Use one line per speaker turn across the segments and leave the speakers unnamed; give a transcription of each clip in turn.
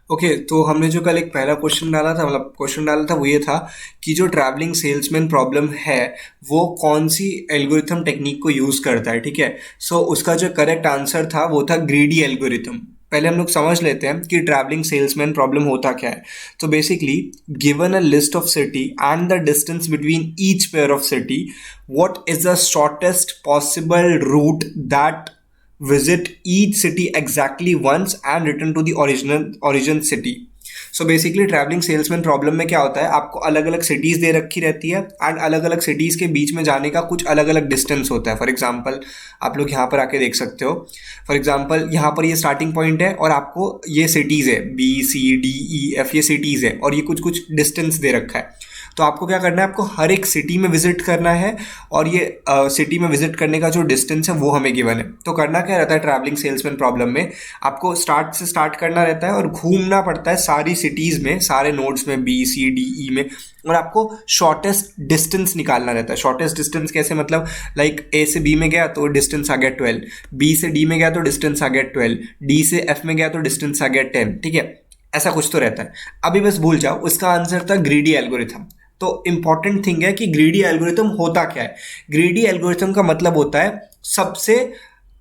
Okay, तो हमने जो कल एक पहला क्वेश्चन डाला था, मतलब क्वेश्चन डाला था, वो ये था कि जो ट्रैवलिंग सेल्समैन प्रॉब्लम है वो कौन सी एल्गोरिथम टेक्निक को यूज करता है, ठीक है। सो उसका जो करेक्ट आंसर था वो था ग्रीडी एल्गोरिथम। पहले हम लोग समझ लेते हैं कि ट्रैवलिंग सेल्समैन प्रॉब्लम होता क्या है। तो basically, given a list of city and the distance between each pair of city, what is the shortest possible route that visit each city exactly once and return to the original origin city. So basically travelling salesman problem में क्या होता है, आपको अलग अलग cities दे रखी रहती है एंड अलग अलग सिटीज़ के बीच में जाने का कुछ अलग अलग डिस्टेंस होता है। फॉर एग्जांपल, आप लोग यहाँ पर आके देख सकते हो। फॉर एग्जांपल, यहाँ पर ये स्टार्टिंग पॉइंट है और आपको ये सिटीज़ है BCDEF, ये सिटीज़ है और ये कुछ कुछ डिस्टेंस दे रखा है। तो आपको क्या करना है, आपको हर एक सिटी में विजिट करना है और ये सिटी में विजिट करने का जो डिस्टेंस है वो हमें गिवन है। तो करना क्या रहता है ट्रैवलिंग सेल्समैन प्रॉब्लम में, आपको स्टार्ट से स्टार्ट करना रहता है और घूमना पड़ता है सारी सिटीज़ में, सारे नोड्स में BCDE में, और आपको शॉर्टेस्ट डिस्टेंस निकालना रहता है। शॉर्टेस्ट डिस्टेंस कैसे, मतलब लाइक A से B में गया तो डिस्टेंस आ गया 12, B से D में गया तो डिस्टेंस आ गया 12, D से F में गया तो डिस्टेंस आ गया 10, ठीक है। ऐसा कुछ तो रहता है। अभी बस भूल जाओ, उसका आंसर था ग्रीडी एल्गोरिथम। तो इंपॉर्टेंट थिंग है कि ग्रीडी एल्गोरिथम होता क्या है। ग्रीडी एल्गोरिथम का मतलब होता है सबसे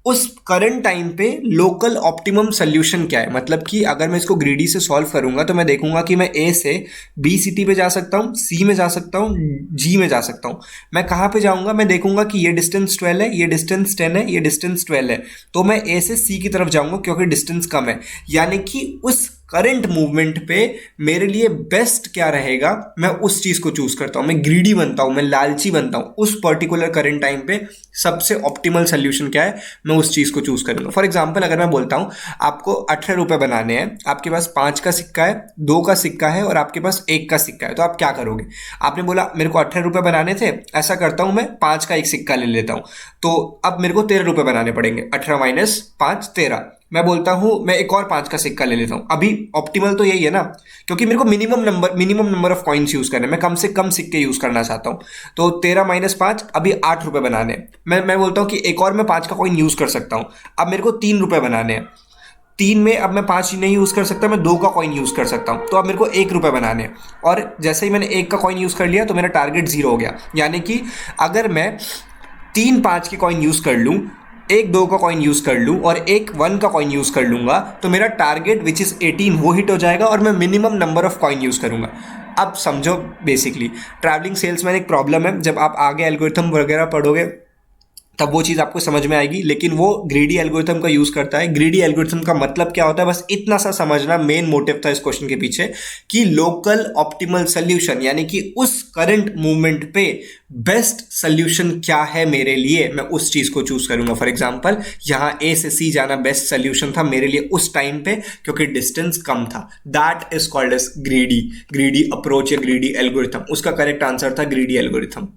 उस करंट टाइम पे लोकल ऑप्टिमम सोल्यूशन क्या है। मतलब कि अगर मैं इसको ग्रीडी से सॉल्व करूंगा तो मैं देखूंगा कि मैं A से B सिटी पे जा सकता हूँ, C में जा सकता हूँ, G में जा सकता हूँ। मैं कहाँ पे जाऊंगा, मैं देखूंगा कि ये डिस्टेंस 12 है, ये डिस्टेंस 10 है, ये डिस्टेंस 12 है, तो मैं A से C की तरफ जाऊंगा क्योंकि डिस्टेंस कम है। यानी कि उस करंट मूवमेंट पे मेरे लिए बेस्ट क्या रहेगा, मैं उस चीज को चूज करता हूं। मैं ग्रीडी बनता हूं, मैं लालची बनता हूं। उस पर्टिकुलर करंट टाइम पे सबसे ऑप्टिमल सोल्यूशन क्या है, मैं उस चीज को चूज करूंगा। फॉर एग्जांपल, अगर मैं बोलता हूं आपको 18 रुपए बनाने हैं, आपके पास 5 का सिक्का है, 2 का सिक्का है और आपके पास 1 का सिक्का है, तो आप क्या करोगे। आपने बोला मेरे को 18 रुपए बनाने थे, ऐसा करता हूं मैं 5 का एक सिक्का ले लेता हूं, तो अब मेरे को 13 रुपए बनाने पड़ेंगे। 18 माइनस 5 13। मैं बोलता हूं मैं एक और 5 का सिक्का ले लेता हूं। अभी ऑप्टिमल तो यही है ना, क्योंकि मेरे को minimum number of coins use करने, मैं कम से कम सिक्के यूज करना चाहता हूं। तो 13 माइनस 5, अभी 8 रुपए बनाने हैं। मैं बोलता हूं कि एक और मैं 5 का कॉइन यूज कर सकता हूं। अब मेरे को 3 रुपए बनाने हैं। 3 में अब मैं 5 नहीं यूज कर सकता, मैं 2 का कॉइन यूज कर सकता हूं। तो अब मेरे को 1 रुपए बनाने हैं और जैसे ही मैंने 1 का कॉइन यूज कर लिया तो मेरा टारगेट 0 हो गया। यानी कि अगर मैं 3 5 के कॉइन यूज कर लूं, एक 2 का कॉइन यूज कर लूं और एक 1 का कॉइन यूज कर लूंगा, तो मेरा टारगेट विच इज 18 वो हिट हो जाएगा और मैं minimum number of coin use करूंगा। अब समझो, बेसिकली ट्रैवलिंग सेल्समैन एक प्रॉब्लम है। जब आप आगे एल्गोरिथम वगैरह पढ़ोगे तब वो चीज़ आपको समझ में आएगी, लेकिन वो ग्रीडी एल्गोरिथम का यूज़ करता है। ग्रीडी एल्गोरिथम का मतलब क्या होता है, बस इतना सा समझना मेन मोटिव था इस क्वेश्चन के पीछे, कि लोकल ऑप्टिमल सोल्यूशन, यानी कि उस करंट मूवमेंट पे बेस्ट सोल्यूशन क्या है मेरे लिए, मैं उस चीज़ को चूज करूंगा। फॉर एग्जाम्पल, यहाँ A से C जाना बेस्ट सोल्यूशन था मेरे लिए उस टाइम पे क्योंकि डिस्टेंस कम था। That is called as greedy approach या ग्रीडी एल्गोरिथम। उसका करेक्ट आंसर था ग्रीडी एल्गोरिथम।